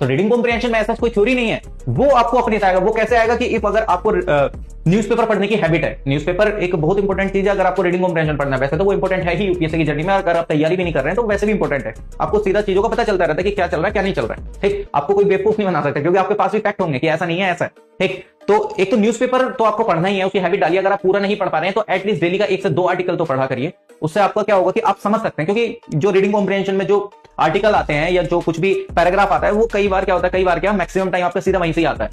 तो reading comprehension में ऐसा कोई थ्योरी नहीं है, वो आपको अपने आएगा। वो कैसे आएगा कि इफ अगर आपको न्यूज़पेपर पढ़ने की हैबिट है, न्यूज़पेपर एक बहुत इंपॉर्टेंट चीज है। अगर आपको रीडिंग कॉम्प्रिहेंशन पढ़ना है, वैसे तो वो इंपॉर्टेंट है ही यूपीएससी की जर्नी में, अगर आप तैयारी भी नहीं कर रहे हैं तो वैसे भी इंपॉर्टेंट है। आपको सीधा चीजों का पता चलता रहता है कि क्या चल रहा है क्या नहीं चल रहा है, ठीक। आपको कोई बेवकूफ नहीं बना सकता, क्योंकि आपके पास भी फैक्ट होंगे कि ऐसा नहीं है, ऐसा है, ठीक। तो एक तो न्यूज़पेपर तो आपको पढ़ना ही है, उसकी हैबिट डालिए। अगर आप पूरा नहीं पढ़ पा रहे हैं तो एटलीस्ट डेली का 1 से 2 आर्टिकल तो पढ़ा करिए। उससे आपका क्या होगा कि आप समझ सकते हैं, क्योंकि जो रीडिंग कॉम्प्रिहेंशन में जो आर्टिकल आते हैं या जो कुछ भी पैराग्राफ आता है, वो कई बार क्या होता है, कई बार क्या मैक्सिमम टाइम आपका सीधा वहीं से ही आता है,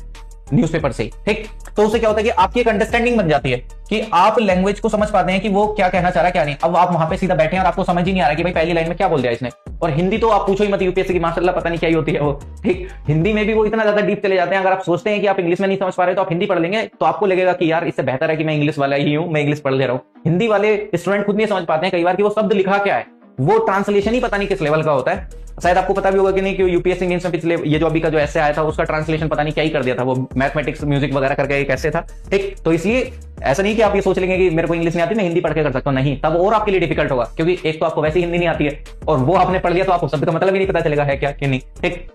न्यूज़पेपर से, ठीक। तो उससे क्या होता है कि आपकी एक अंडरस्टैंडिंग बन जाती है कि आप लैंग्वेज को समझ पाते हैं कि वो क्या कहना चाह रहा है क्या नहीं। अब आप वहां पे सीधा बैठे हैं और आपको समझ ही नहीं आ रहा कि भाई पहली लाइन में क्या बोल दिया इसने। और हिंदी तो आप पूछो ही मत, यूपीएससी की माशाल्लाह पता नहीं क्या ही होती है वो, ठीक। हिंदी में भी वो इतना ज्यादा डीप चले जाते हैं। अगर आप सोचते हैं कि आप इंग्लिश में नहीं समझ पा रहे तो आप हिंदी पढ़ लेंगे, तो आपको लगेगा कि यार इससे बेहतर है कि मैं इंग्लिश वाला ही हूं, मैं इंग्लिश पढ़ ले रहा हूं। हिंदी वाले स्टूडेंट खुद नहीं समझ पाते हैं कई बार कि वो शब्द लिखा क्या है, वो ट्रांसलेशन ही पता नहीं किस लेवल का होता है। शायद आपको पता भी होगा कि नहीं कि यूपीएससी मेंस में पिछले ये जो अभी का जो ऐसे आया था उसका ट्रांसलेशन पता नहीं क्या ही कर दिया था, वो मैथमेटिक्स म्यूजिक वगैरह करके एक ऐसे था, ठीक। तो इसलिए ऐसा नहीं कि आप ये सोच लेंगे कि मेरे को इंग्लिश नहीं आती मैं हिंदी पढ़ के कर सकता हूं, नहीं, तब और आपके लिए डिफिकल्ट होगा, क्योंकि एक तो आपको वैसे हिंदी नहीं आती है और वो आपने पढ़ लिया तो आपको शब्द का मतलब ही नहीं पता चलेगा है क्या कि नहीं, ठीक।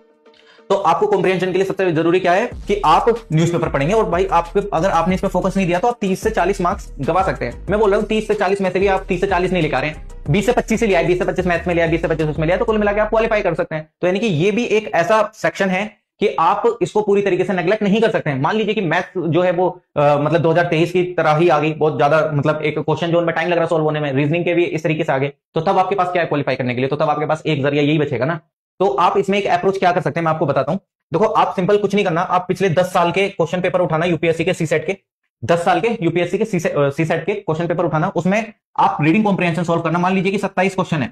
तो आपको कॉम्प्रिहेंशन के लिए सबसे जरूरी क्या है कि आप न्यूज़पेपर पढ़ेंगे। और भाई आपके अगर आपने इस पर फोकस नहीं दिया तो आप 30 से 40 मार्क्स गवा सकते हैं। मैं बोल रहा हूं 30 से 40 में से भी आप 30 से 40 नहीं लेकर आ रहे हैं, 20 से 25 से लिया, 20 से 25 मैथ में लिया, 20 से 25 उसमें लिया, तो कुल मिला के आप क्वालिफाई कर सकते हैं। तो यानी कि ये भी एक ऐसा सेक्शन है कि आप इसको पूरी तरीके से नेग्लेक्ट नहीं कर सकते हैं। मान लीजिए कि मैथ जो है वो मतलब 2023 की तरह ही आ गई, बहुत ज्यादा मतलब एक क्वेश्चन जो उनमें टाइम लग रहा है सोल्व होने में, रीजनिंग के भी इस तरीके से आगे, तो तब आपके पास क्या है क्वालिफाई करने के लिए, तो तब आपके पास एक जरिया यही बचेगा ना। तो आप इसमें एक अप्रोच क्या कर सकते हैं मैं आपको बताता हूं। देखो आप सिंपल कुछ नहीं करना, आप पिछले 10 साल के क्वेश्चन पेपर उठाना यूपीएससी के सीसेट के, 10 साल के यूपीएससी के सीसेट के क्वेश्चन पेपर उठाना, उसमें आप रीडिंग कॉम्प्रिहेंशन सॉल्व करना। मान लीजिए कि 27 क्वेश्चन है,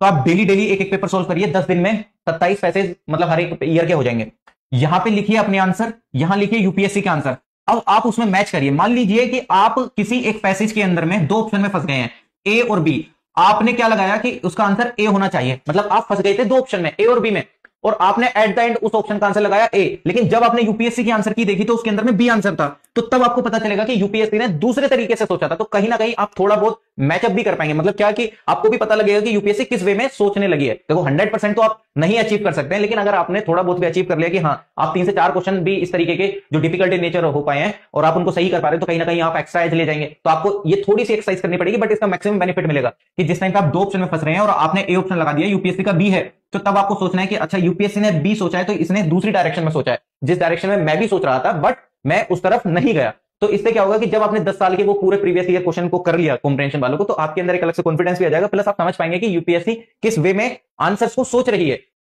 तो आप डेली डेली एक एक पेपर सॉल्व करिए 10 दिन में, 27 पैसेज मतलब हर एक ईयर के हो जाएंगे। यहां पे लिखिए अपने आंसर, यहां लिखिए यूपीएससी के आंसर। अब आप उसमें मैच करिए। मान लीजिए कि आप किसी एक पैसेज के अंदर में 2 ऑप्शन में फंस गए हैं, ए और बी। आपने क्या लगाया कि उसका आंसर ए होना चाहिए, मतलब आप फंस गए थे 2 ऑप्शन में, ए और बी में, और आपने एट द एंड उस ऑप्शन का आंसर लगाया ए। लेकिन जब आपने यूपीएससी की आंसर की देखी तो उसके अंदर में बी आंसर था, तो तब आपको पता चलेगा कि यूपीएससी ने दूसरे तरीके से सोचा था। तो कहीं ना कहीं आप थोड़ा बहुत मैचअप भी कर पाएंगे, मतलब क्या कि आपको भी पता लगेगा कि यूपीएससी किस वे में सोचने लगी है। देखो 100% तो आप नहीं अचीव कर सकते हैं, लेकिन अगर आपने थोड़ा बहुत भी अचीव कर लिया कि हाँ आप 3 से 4 क्वेश्चन भी इस तरीके के जो डिफिकल्ट इन नेचर हो पाए हैं और आप उनको सही कर पा रहे हैं, तो कहीं ना कहीं आप एक्स्ट्रा एज ले जाएंगे। तो आपको ये थोड़ी सी एक्सरसाइज करनी पड़ेगी, बट इसका मैक्सिमम बेनिफिट मिलेगा कि जिस टाइम पे आप 2 ऑप्शन में फंस रहे हैं और आपने ए ऑप्शन लगा दिया, यूपीएससी का बी है, तो तब आपको सोचना है कि अच्छा यूपीएससी ने बी सोचा है तो इसने दूसरी डायरेक्शन में सोचा है, जिस डायरेक्शन में मैं भी सोच रहा था बट मैं उस तरफ नहीं गया। तो इससे क्या होगा कि जब आपने 10 साल के वो पूरे प्रीवियस ईयर क्वेश्चन को कर लिया कॉम्प्रिहेंशन वालों को, तो आपके अंदर एक अलग से कॉन्फिडेंस भी आ जाएगा, प्लस आप समझ पाएंगे कि यूपीएससी किस वे में आंसर्स को सोच रही है।